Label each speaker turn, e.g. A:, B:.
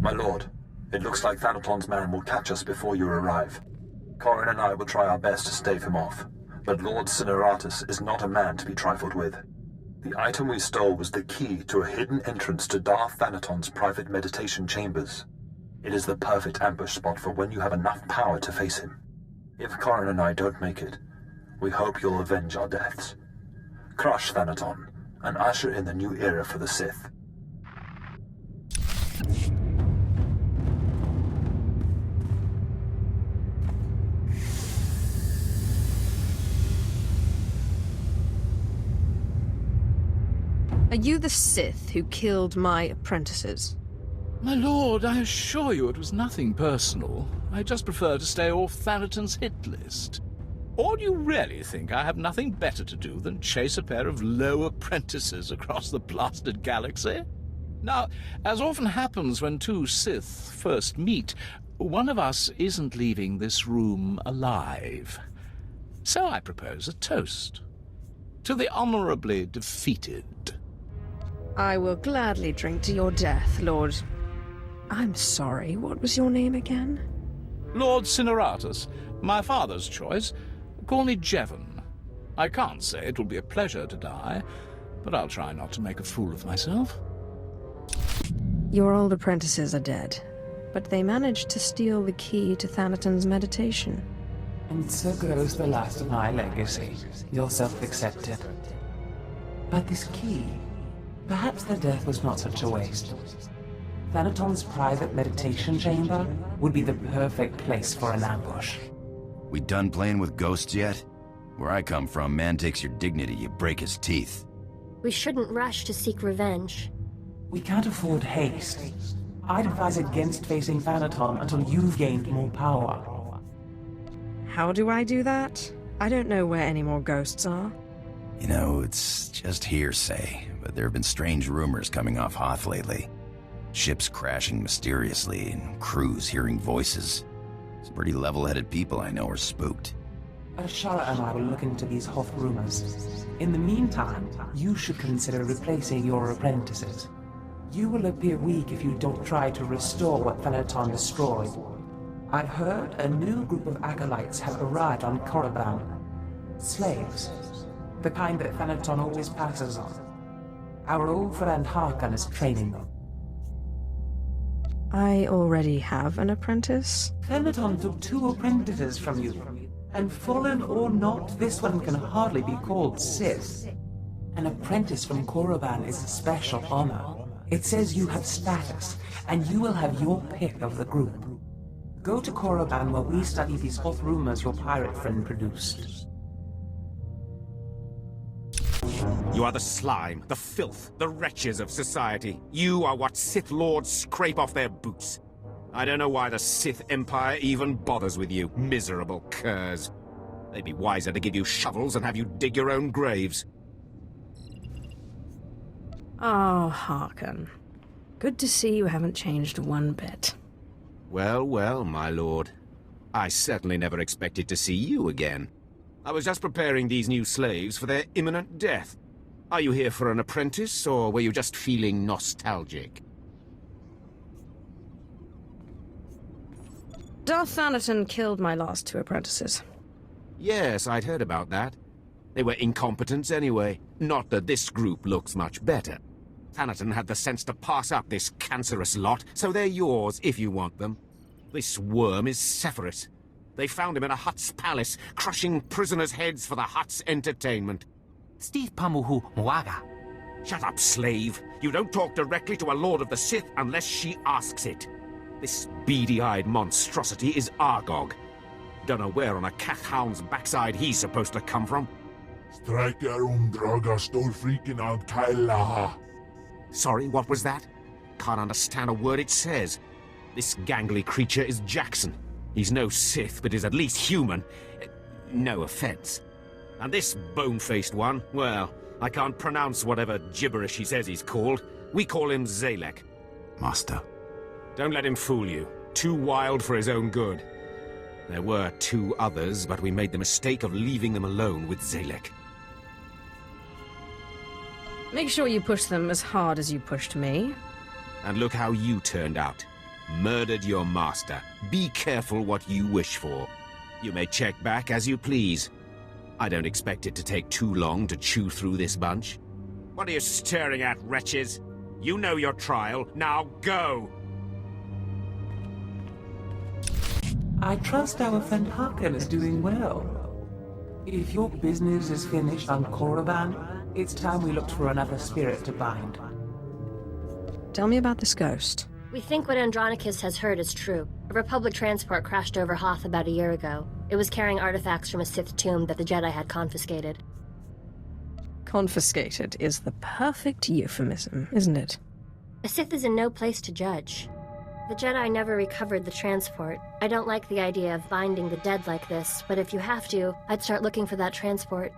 A: My lord, it looks like Thanaton's man will catch us before you arrive. Corrin and I will try our best to stave him off, but Lord Cineratus is not a man to be trifled with. The item we stole was the key to a hidden entrance to Darth Thanaton's private meditation chambers. It is the perfect ambush spot for when you have enough power to face him. If Corrin and I don't make it, we hope you'll avenge our deaths. Crush Thanaton, and usher in the new era for the Sith.
B: Are you the Sith who killed my apprentices?
C: My lord, I assure you it was nothing personal. I just prefer to stay off Thanaton's hit list. Or do you really think I have nothing better to do than chase a pair of low apprentices across the blasted galaxy? Now, as often happens when two Sith first meet, one of us isn't leaving this room alive. So I propose a toast. To the honorably defeated.
B: I will gladly drink to your death, Lord. I'm sorry, what was your name again?
C: Lord Cineratus, my father's choice. Call me Jevon. I can't say it will be a pleasure to die, but I'll try not to make a fool of myself.
B: Your old apprentices are dead, but they managed to steal the key to Thanaton's meditation.
D: And so goes the last of my legacy, your self-accepted. But this key, perhaps their death was not such a waste. Thanaton's private meditation chamber would be the perfect place for an ambush.
E: We done playing with ghosts yet? Where I come from, man takes your dignity, you break his teeth.
F: We shouldn't rush to seek revenge.
D: We can't afford haste. I'd advise against facing Thanaton until you've gained more power.
B: How do I do that? I don't know where any more ghosts are.
E: You know, it's just hearsay, but there have been strange rumors coming off Hoth lately. Ships crashing mysteriously, and crews hearing voices. Some pretty level-headed people I know are spooked.
D: Ashara and I will look into these Hoth rumors. In the meantime, you should consider replacing your apprentices. You will appear weak if you don't try to restore what Thanaton destroyed. I've heard a new group of acolytes have arrived on Korriban. Slaves. The kind that Thanaton always passes on. Our old friend Harkon is training them.
B: I already have an apprentice.
D: Thanaton took 2 apprentices from you. And fallen or not, this one can hardly be called Sith. An apprentice from Korriban is a special honor. It says you have status, and you will have your pick of the group. Go to Korriban while we study these Hoth rumors your pirate friend produced.
G: You are the slime, the filth, the wretches of society. You are what Sith Lords scrape off their boots. I don't know why the Sith Empire even bothers with you, miserable curs. They'd be wiser to give you shovels and have you dig your own graves.
B: Oh, Harkon. Good to see you haven't changed one bit.
G: Well, well, my lord. I certainly never expected to see you again. I was just preparing these new slaves for their imminent death. Are you here for an apprentice, or were you just feeling nostalgic?
B: Darth Thanaton killed my last 2 apprentices.
G: Yes, I'd heard about that. They were incompetents anyway. Not that this group looks much better. Thanaton had the sense to pass up this cancerous lot, so they're yours if you want them. This worm is Sephiroth. They found him in a Hutt's palace, crushing prisoners' heads for the Hutt's entertainment.
D: Steve Pamuhu Mwaga.
G: Shut up, slave. You don't talk directly to a Lord of the Sith unless she asks it. This beady-eyed monstrosity is Argog. Don't know where on a cat-hound's backside he's supposed to come from. Sorry, what was that? Can't understand a word it says. This gangly creature is Jackson. He's no Sith, but is at least human. No offense. And this bone-faced one, well, I can't pronounce whatever gibberish he says he's called. We call him Zalek.
E: Master.
G: Don't let him fool you. Too wild for his own good. There were 2 others, but we made the mistake of leaving them alone with Zalek.
B: Make sure you push them as hard as you pushed me.
G: And look how you turned out. murdered your master. Be careful what you wish for. You may check back as you please. I don't expect it to take too long to chew through this bunch. What are you staring at, wretches? You know your trial. Now go!
D: I trust our friend Harkin is doing well. If your business is finished on Korriban, it's time we looked for another spirit to bind.
B: Tell me about this ghost.
F: We think what Andronicus has heard is true. A Republic transport crashed over Hoth about a year ago. It was carrying artifacts from a Sith tomb that the Jedi had confiscated.
B: Confiscated is the perfect euphemism, isn't it?
F: A Sith is in no place to judge. The Jedi never recovered the transport. I don't like the idea of binding the dead like this, but if you have to, I'd start looking for that transport.